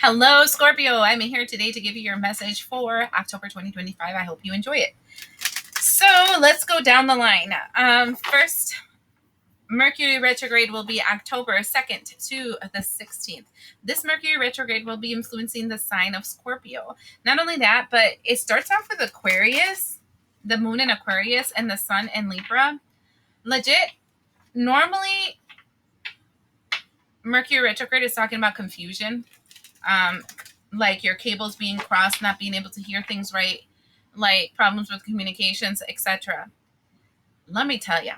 Hello, Scorpio. I'm here today to give you your message for October 2025. I hope you enjoy it. So let's go down the line. First, Mercury retrograde will be October 2nd to the 16th. This Mercury retrograde will be influencing the sign of Scorpio. Not only that, but it starts off with Aquarius, the moon in Aquarius, and the sun in Libra. Legit, normally Mercury retrograde is talking about confusion. Like your cables being crossed, not being able to hear things right, like problems with communications, etc. Let me tell you,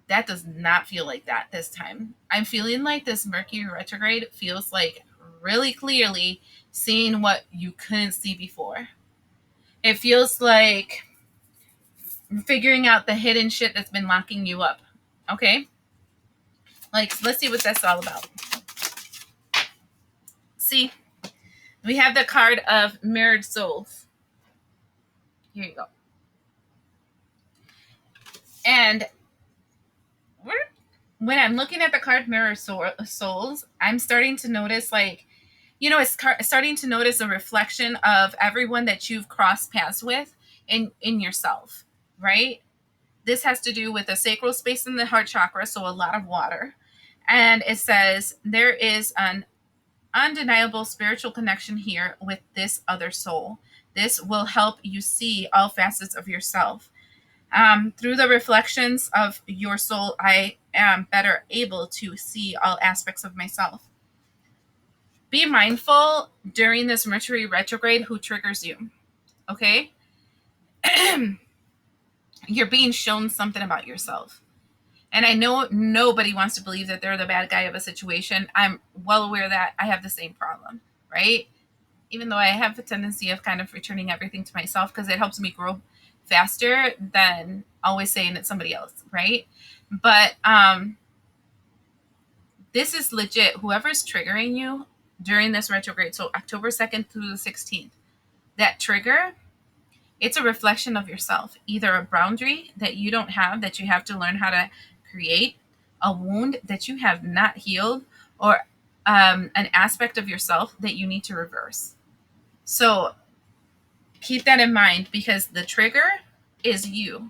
that does not feel like that this time. I'm feeling like this Mercury retrograde feels like really clearly seeing what you couldn't see before. It feels like figuring out the hidden shit that's been locking you up. Okay? Like, let's see what that's all about. See, we have the card of mirrored souls. Here you go. And when I'm looking at the card mirror souls, I'm starting to notice it's starting to notice a reflection of everyone that you've crossed paths with in yourself, right? This has to do with the sacral space in the heart chakra, so a lot of water. And it says there is an undeniable spiritual connection here with this other soul. This will help you see all facets of yourself. Through the reflections of your soul, I am better able to see all aspects of myself. Be mindful during this Mercury retrograde who triggers you, okay? You're being shown something about yourself. And I know nobody wants to believe that they're the bad guy of a situation. I'm well aware that I have the same problem, right? Even though I have a tendency of kind of returning everything to myself because it helps me grow faster than always saying it's somebody else, right? But this is legit. Whoever's triggering you during this retrograde, so October 2nd through the 16th, that trigger, it's a reflection of yourself. Either a boundary that you don't have, that you have to learn how to create, a wound that you have not healed, or an aspect of yourself that you need to reverse. So keep that in mind because the trigger is you.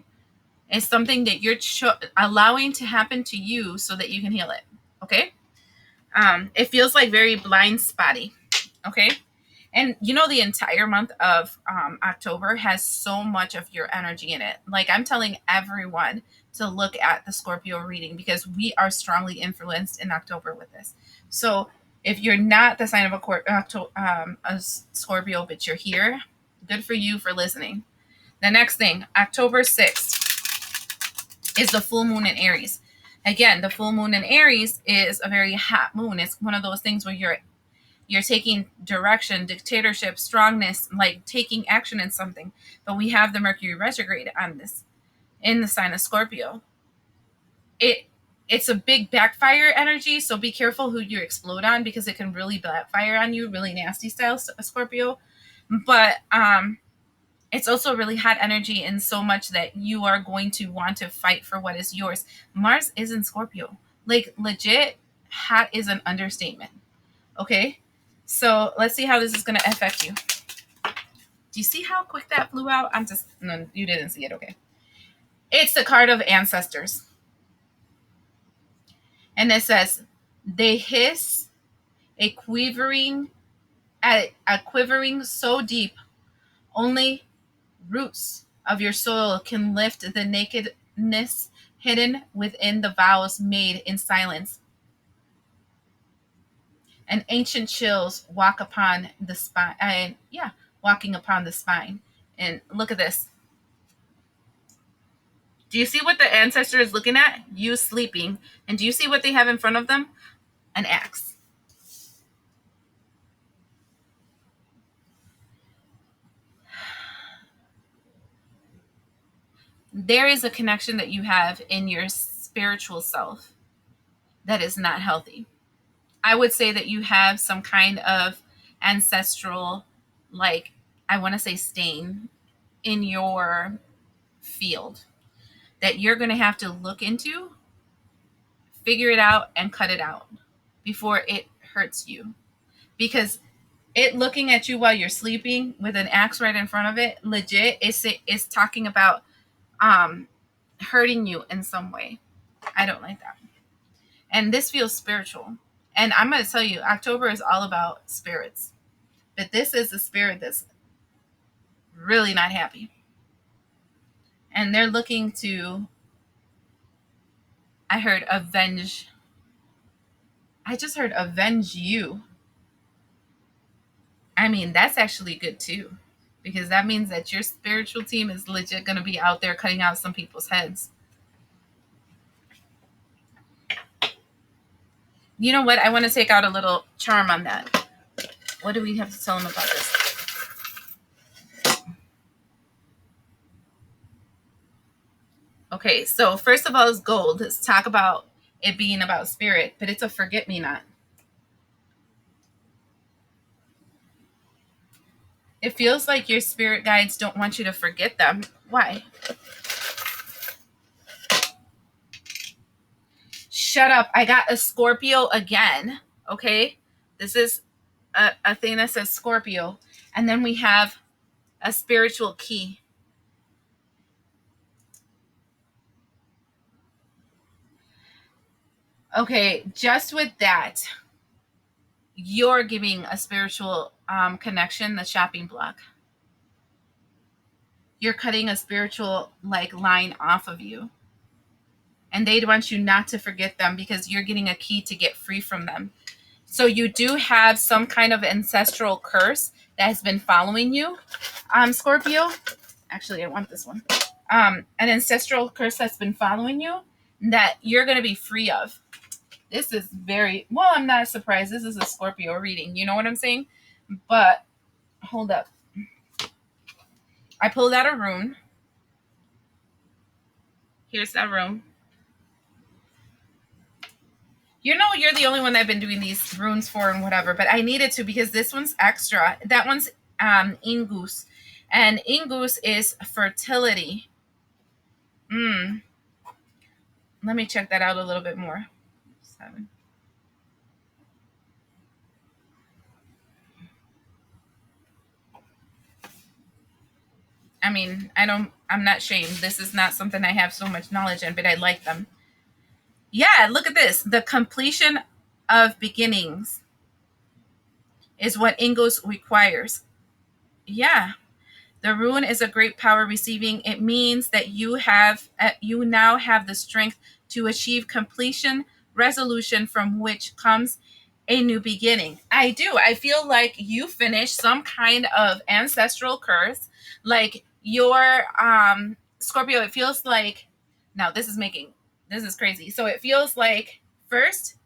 It's something that you're allowing to happen to you so that you can heal it. Okay? It feels like very blind spotty. Okay? And the entire month of October has so much of your energy in it. Like I'm telling everyone to look at the Scorpio reading because we are strongly influenced in October with this. So if you're not the sign of a Scorpio, but you're here, good for you for listening. The next thing, October 6th, is the full moon in Aries. Again, the full moon in Aries is a very hot moon. It's one of those things where you're taking direction, dictatorship, strongness, like taking action in something. But we have the Mercury retrograde on this in the sign of Scorpio. It's a big backfire energy, so be careful who you explode on because it can really backfire on you, really nasty style Scorpio. But it's also really hot energy in so much that you are going to want to fight for what is yours. Mars is in Scorpio. Like legit, hot is an understatement. Okay? So let's see how this is going to affect you. Do you see how quick that flew out? No, you didn't see it. Okay. It's the card of ancestors. And it says, they hiss a quivering so deep, only roots of your soul can lift the nakedness hidden within the vows made in silence. And ancient chills walk upon the spine. Walking upon the spine. And look at this. Do you see what the ancestor is looking at? You sleeping. And do you see what they have in front of them? An axe. There is a connection that you have in your spiritual self that is not healthy. I would say that you have some kind of ancestral, I want to say stain in your field that you're going to have to look into, figure it out, and cut it out before it hurts you. Because It looking at you while you're sleeping with an axe right in front of it, legit, it's talking about um hurting you in some way. I don't like that. And this feels spiritual. And I'm going to tell you, October is all about spirits. But this is a spirit that's really not happy. And they're looking to, I heard avenge. I just heard avenge you. I mean, that's actually good too. Because that means that your spiritual team is legit going to be out there cutting out some people's heads. You know what? I want to take out a little charm on that. What do we have to tell them about this? Okay, so first of all is gold. Let's talk about it being about spirit, but it's a forget-me-not. It feels like your spirit guides don't want you to forget them. Why? Shut up. I got a Scorpio again. Okay. This is a thing that says Scorpio. And then we have a spiritual key. Okay. Just with that, you're giving a spiritual connection the shopping block. You're cutting a spiritual like line off of you. And they'd want you not to forget them because you're getting a key to get free from them. So you do have some kind of ancestral curse that has been following you, Scorpio. Actually, I want this one. An ancestral curse that's been following you that you're going to be free of. This is very, well, I'm not surprised. This is a Scorpio reading. You know what I'm saying? But hold up. I pulled out a rune. Here's that rune. You know, you're the only one that I've been doing these runes for and whatever, but I needed to because this one's extra. That one's Ingus. And Ingus is fertility. Let me check that out a little bit more. 7. I mean, I'm not shamed. This is not something I have so much knowledge in, but I like them. Yeah, look at this. The completion of beginnings is what Ingus requires. Yeah. The rune is a great power receiving. It means that you now have the strength to achieve completion, resolution from which comes a new beginning. I do. I feel like you finished some kind of ancestral curse, like your Scorpio. It feels like now this is crazy. So it feels like first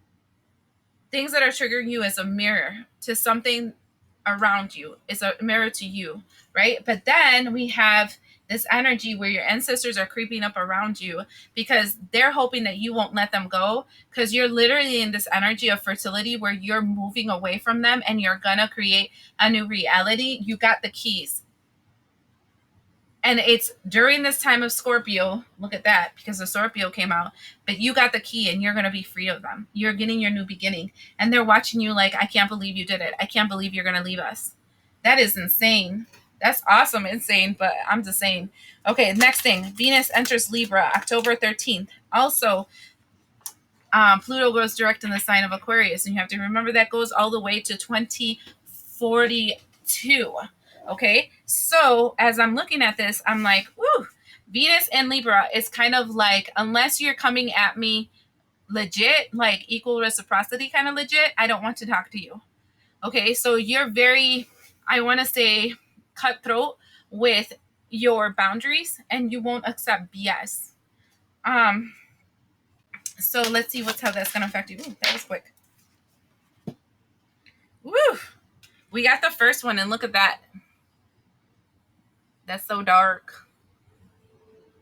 things that are triggering you as a mirror to something around you, is a mirror to you, right? But then we have this energy where your ancestors are creeping up around you because they're hoping that you won't let them go, because you're literally in this energy of fertility where you're moving away from them and you're gonna create a new reality. You got the keys. And it's during this time of Scorpio, look at that, because the Scorpio came out, but you got the key and you're going to be free of them. You're getting your new beginning. And they're watching you like, I can't believe you did it. I can't believe you're going to leave us. That is insane. That's awesome, insane, but I'm just saying. Okay, next thing. Venus enters Libra, October 13th. Also, Pluto goes direct in the sign of Aquarius. And you have to remember that goes all the way to 2042. Okay, so as I'm looking at this, I'm like, woo, Venus and Libra is kind of like, unless you're coming at me legit, like equal reciprocity kind of legit, I don't want to talk to you. Okay, so you're very, I want to say, cutthroat with your boundaries and you won't accept BS. So let's see how that's going to affect you. Ooh, that was quick. Woo! We got the first one, and look at that. That's so dark.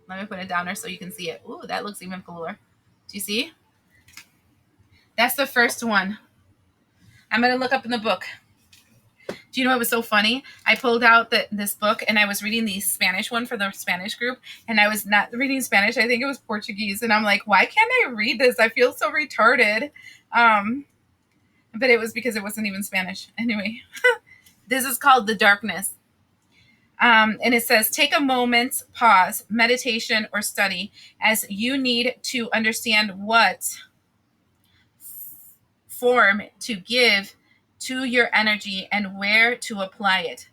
Let me put it down there so you can see it. Ooh, that looks even cooler. Do you see? That's the first one. I'm going to look up in the book. Do you know what was so funny? I pulled out this book and I was reading the Spanish one for the Spanish group, and I was not reading Spanish. I think it was Portuguese. And I'm like, why can't I read this? I feel so retarded. But it was because it wasn't even Spanish. Anyway. This is called the darkness. And it says, take a moment, pause, meditation, or study as you need to understand what form to give to your energy and where to apply it.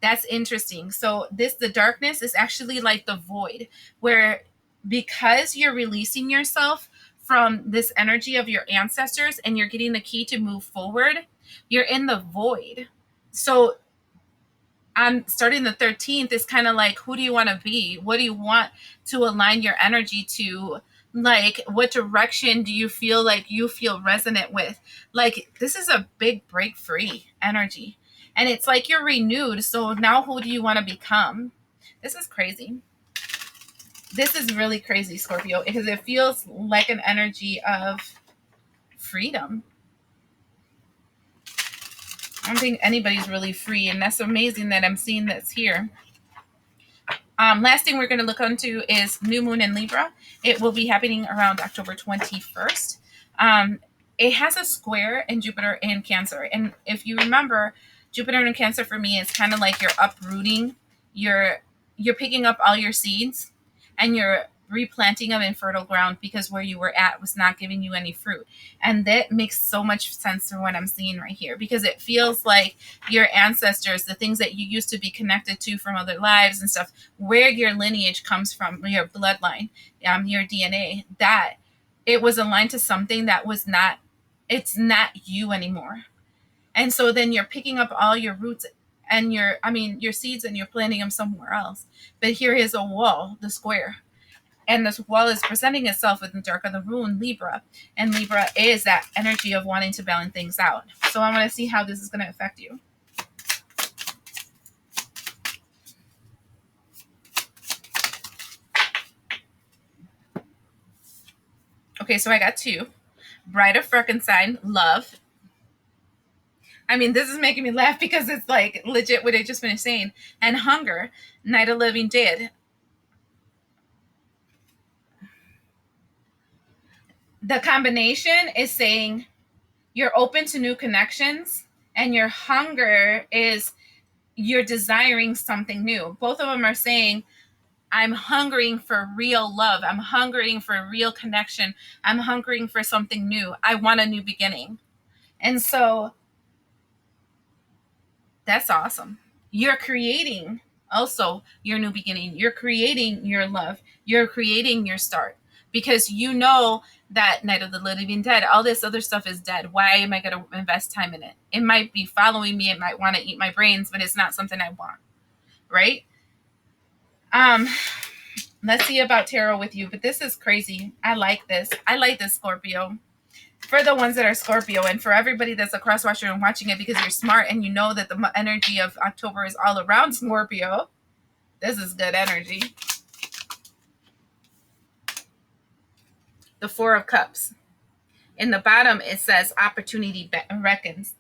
That's interesting. So the darkness is actually like the void, where because you're releasing yourself from this energy of your ancestors and you're getting the key to move forward, you're in the void. So on starting the 13th is kind of like, who do you want to be? What do you want to align your energy to? Like, what direction do you feel like you feel resonant with? Like, this is a big break free energy, and it's like you're renewed. So now who do you want to become? This is crazy. This is really crazy, Scorpio, because it feels like an energy of freedom. I don't think anybody's really free, and that's amazing that I'm seeing this here. Last thing we're going to look into is new moon in Libra. It will be happening around October 21st. It has a square in Jupiter in Cancer. And if you remember, Jupiter in Cancer for me is kind of like you're uprooting, you're picking up all your seeds and you're replanting them in fertile ground because where you were at was not giving you any fruit. And that makes so much sense for what I'm seeing right here, because it feels like your ancestors, the things that you used to be connected to from other lives and stuff, where your lineage comes from, your bloodline, your DNA, that it was aligned to something that was not, it's not you anymore. And so then you're picking up all your roots and your seeds, and you're planting them somewhere else. But here is a wall, the square. And this wall is presenting itself with the dark of the moon, Libra. And Libra is that energy of wanting to balance things out. So I want to see how this is going to affect you. Okay, so I got two. Bride of Frankenstein, love. I mean, this is making me laugh because it's like legit what I just finished saying. And hunger, Night of Living Dead. The combination is saying you're open to new connections, and your hunger is you're desiring something new. Both of them are saying, I'm hungering for real love. I'm hungering for real connection. I'm hungering for something new. I want a new beginning. And so that's awesome. You're creating also your new beginning. You're creating your love. You're creating your start, because you know that Night of the Living Dead, all this other stuff is dead. Why am I going to invest time in it? It might be following me. It might want to eat my brains, but it's not something I want. Right? Let's see about tarot with you, but this is crazy. I like this. I like this, Scorpio. For the ones that are Scorpio, and for everybody that's a cross watcher and watching it because you're smart and you know that the energy of October is all around Scorpio, this is good energy. The Four of Cups. In the bottom, it says opportunity reckons.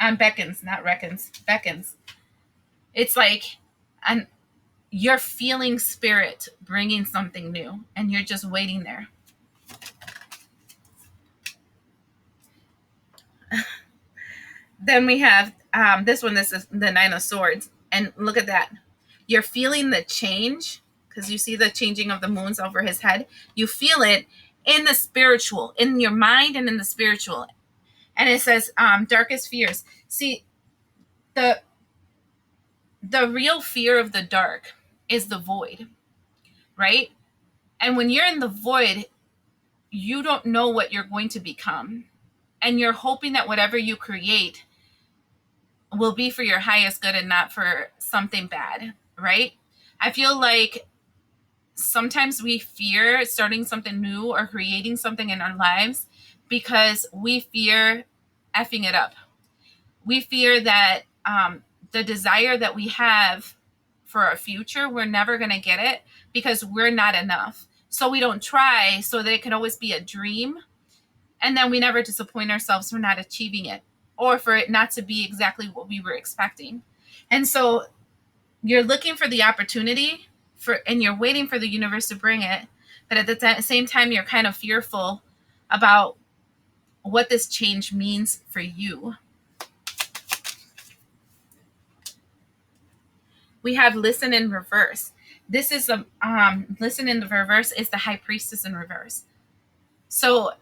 Beckons, not reckons. Beckons. It's like you're feeling spirit bringing something new, and you're just waiting there. Then we have this one. This is the Nine of Swords. And look at that. You're feeling the change, because you see the changing of the moons over his head. You feel it in the spiritual, in your mind and in the spiritual. And it says darkest fears. See, the real fear of the dark is the void, right? And when you're in the void, you don't know what you're going to become. And you're hoping that whatever you create will be for your highest good and not for something bad, right? I feel like sometimes we fear starting something new or creating something in our lives because we fear effing it up. We fear that the desire that we have for our future, we're never going to get it because we're not enough. So we don't try, so that it can always be a dream. And then we never disappoint ourselves for not achieving it, or for it not to be exactly what we were expecting. And so you're looking for the opportunity and you're waiting for the universe to bring it. But at the same time, you're kind of fearful about what this change means for you. We have listen in reverse. This is a listen in the reverse is the high priestess in reverse. So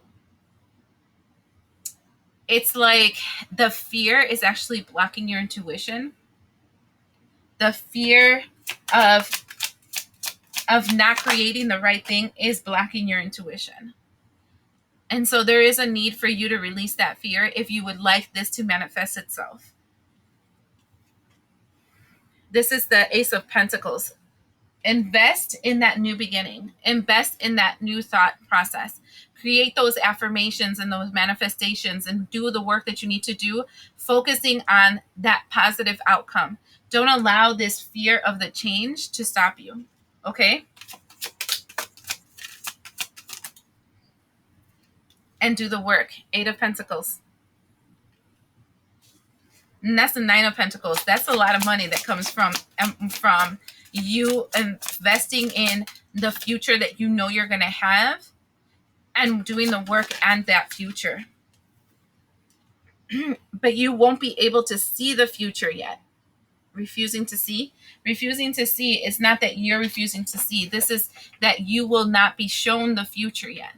it's like the fear is actually blocking your intuition. The fear of not creating the right thing is blocking your intuition. And so there is a need for you to release that fear if you would like this to manifest itself. This is the Ace of Pentacles. Invest in that new beginning. Invest in that new thought process. Create those affirmations and those manifestations and do the work that you need to do, focusing on that positive outcome. Don't allow this fear of the change to stop you. Okay? And do the work. Eight of Pentacles. And that's the Nine of Pentacles. That's a lot of money that comes from you investing in the future that you know you're going to have and doing the work and that future. But you won't be able to see the future yet. Refusing to see is not that you're refusing to see. This is that you will not be shown the future yet.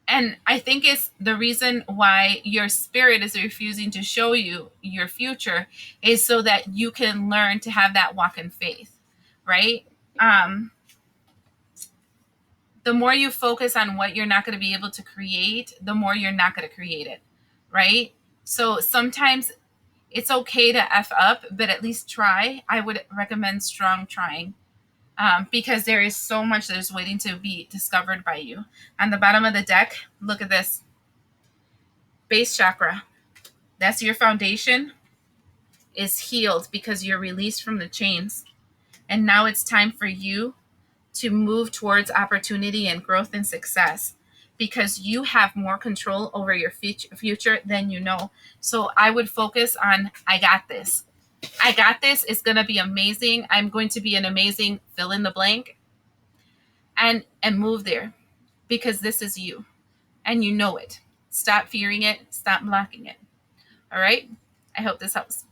And I think it's the reason why your spirit is refusing to show you your future is so that you can learn to have that walk in faith, right? The more you focus on what you're not going to be able to create, the more you're not going to create it, right? So sometimes it's okay to F up, but at least try. I would recommend strong trying. Because there is so much that is waiting to be discovered by you. On the bottom of the deck, look at this. Base chakra. That's your foundation. Is healed because you're released from the chains. And now it's time for you to move towards opportunity and growth and success because you have more control over your future than you know. So I would focus on, I got this. I got this. It's going to be amazing. I'm going to be an amazing fill in the blank and move there because this is you and you know it. Stop fearing it. Stop blocking it. All right. I hope this helps.